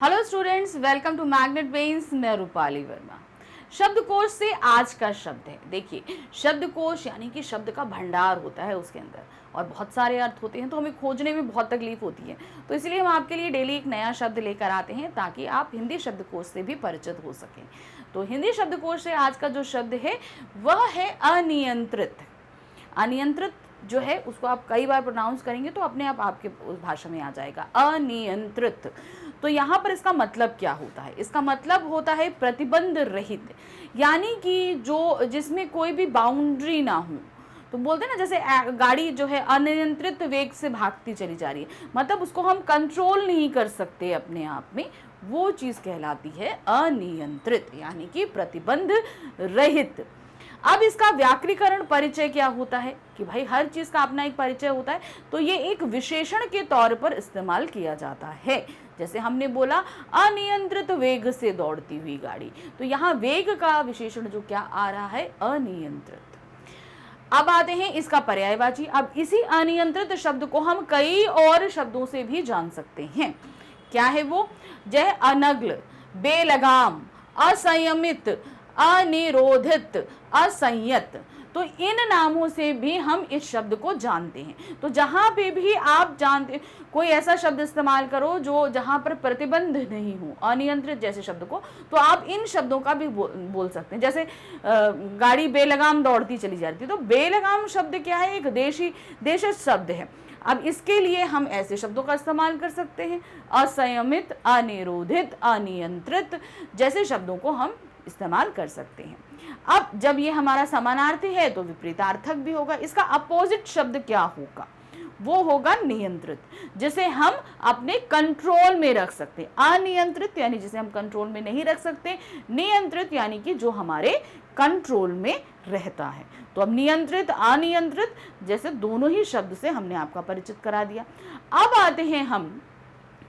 Hello students, welcome to Magnet Brains. मैं रूपाली वर्मा। शब्दकोश से आज का शब्द है। देखिए, शब्दकोश यानी कि शब्द का भंडार होता है उसके अंदर, और बहुत सारे अर्थ होते हैं, तो हमें खोजने में बहुत तकलीफ होती है। तो इसलिए हम आपके लिए डेली एक नया शब्द लेकर आते हैं ताकि आप हिंदी शब्दकोश से भी परिचित हो सकें। तो हिंदी शब्दकोश से आज का जो शब्द है वह है अनियंत्रित। अनियंत्रित जो है उसको आप कई बार प्रोनाउंस करेंगे तो अपने आप आपके उस भाषा में आ जाएगा, अनियंत्रित। तो यहाँ पर इसका मतलब क्या होता है? इसका मतलब होता है प्रतिबंध रहित, यानी कि जो जिसमें कोई भी बाउंड्री ना हो। तो बोलते हैं ना, जैसे गाड़ी जो है अनियंत्रित वेग से भागती चली जा रही है, मतलब उसको हम कंट्रोल नहीं कर सकते अपने आप में, वो चीज़ कहलाती है अनियंत्रित, यानी कि प्रतिबंध रहित। अब इसका व्याकरणीकरण परिचय क्या होता है कि भाई हर चीज का अपना एक परिचय होता है, तो ये एक विशेषण के तौर पर इस्तेमाल किया जाता है। जैसे हमने बोला अनियंत्रित वेग से दौड़ती हुई गाड़ी, तो यहाँ वेग का विशेषण जो क्या आ रहा है, अनियंत्रित। अब आते हैं इसका पर्यायवाची। अब इसी अनियंत्रित शब्द को हम कई और शब्दों से भी जान सकते हैं। क्या है वो? जय अनग्ल, बेलगाम, असंयमित, अनिरोधित, असंयत। तो इन नामों से भी हम इस शब्द को जानते हैं। तो जहां पे भी आप जानते, कोई ऐसा शब्द इस्तेमाल करो जो जहां पर प्रतिबंध नहीं हो, अनियंत्रित जैसे शब्द को, तो आप इन शब्दों का भी बोल सकते हैं। जैसे गाड़ी बेलगाम दौड़ती चली जा रही थी, तो बेलगाम शब्द क्या है? एक देशी शब्द है। अब इसके लिए हम ऐसे शब्दों का इस्तेमाल कर सकते हैं, असंयमित, अनिरोधित, अनियंत्रित जैसे शब्दों को हम इस्तेमाल कर सकते हैं। अब जब ये हमारा समानार्थी है तो विपरीतार्थक भी होगा। इसका अपोजिट शब्द क्या होगा? वो होगा नियंत्रित, जिसे हम अपने कंट्रोल में रख सकते हैं। अनियंत्रित यानी जिसे हम कंट्रोल में नहीं रख सकते, नियंत्रित यानी कि जो हमारे कंट्रोल में रहता है। तो अब नियंत्रित, अनियंत्रित जैसे दोनों ही शब्द से हमने आपका परिचित करा दिया। अब आते हैं हम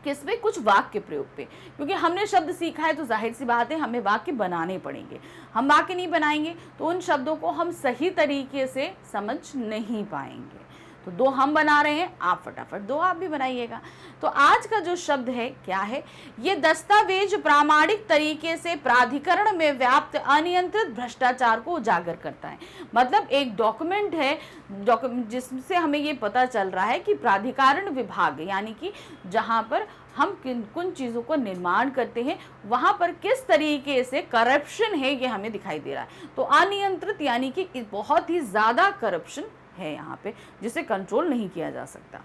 किस पे? कुछ वाक्य प्रयोग पे। क्योंकि हमने शब्द सीखा है तो जाहिर सी बात है हमें वाक्य बनाने पड़ेंगे। हम वाक्य नहीं बनाएंगे तो उन शब्दों को हम सही तरीके से समझ नहीं पाएंगे। तो दो हम बना रहे हैं, आप फटाफट दो आप भी बनाइएगा। तो आज का जो शब्द है क्या है? ये दस्तावेज प्रामाणिक तरीके से प्राधिकरण में व्याप्त अनियंत्रित भ्रष्टाचार को उजागर करता है। मतलब एक डॉक्यूमेंट है, जिससे हमें ये पता चल रहा है कि प्राधिकरण विभाग, यानी कि जहां पर हम किन चीज़ों को निर्माण करते हैं वहां पर किस तरीके से करप्शन है, ये हमें दिखाई दे रहा है। तो अनियंत्रित यानी कि बहुत ही ज़्यादा करप्शन है यहाँ पे, जिसे कंट्रोल नहीं किया जा सकता।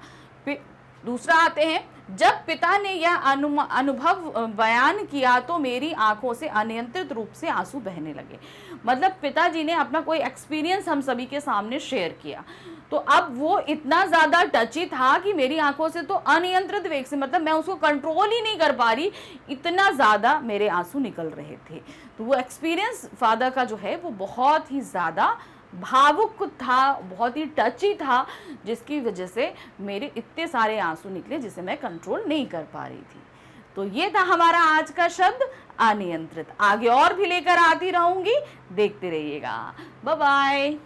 फिर दूसरा आते हैं, जब पिता ने यह अनुभव बयान किया तो मेरी आंखों से अनियंत्रित रूप से आंसू बहने लगे। मतलब पिताजी ने अपना कोई एक्सपीरियंस हम सभी के सामने शेयर किया, तो अब वो इतना ज़्यादा टची था कि मेरी आंखों से तो अनियंत्रित वेग से, मतलब मैं उसको कंट्रोल ही नहीं कर पा रही, इतना ज़्यादा मेरे आंसू निकल रहे थे। तो वो एक्सपीरियंस फादर का जो है वो बहुत ही ज़्यादा भावुक था, बहुत ही टची था, जिसकी वजह से मेरे इतने सारे आंसू निकले जिसे मैं कंट्रोल नहीं कर पा रही थी। तो ये था हमारा आज का शब्द अनियंत्रित। आगे और भी लेकर आती रहूंगी, देखते रहिएगा। Bye bye.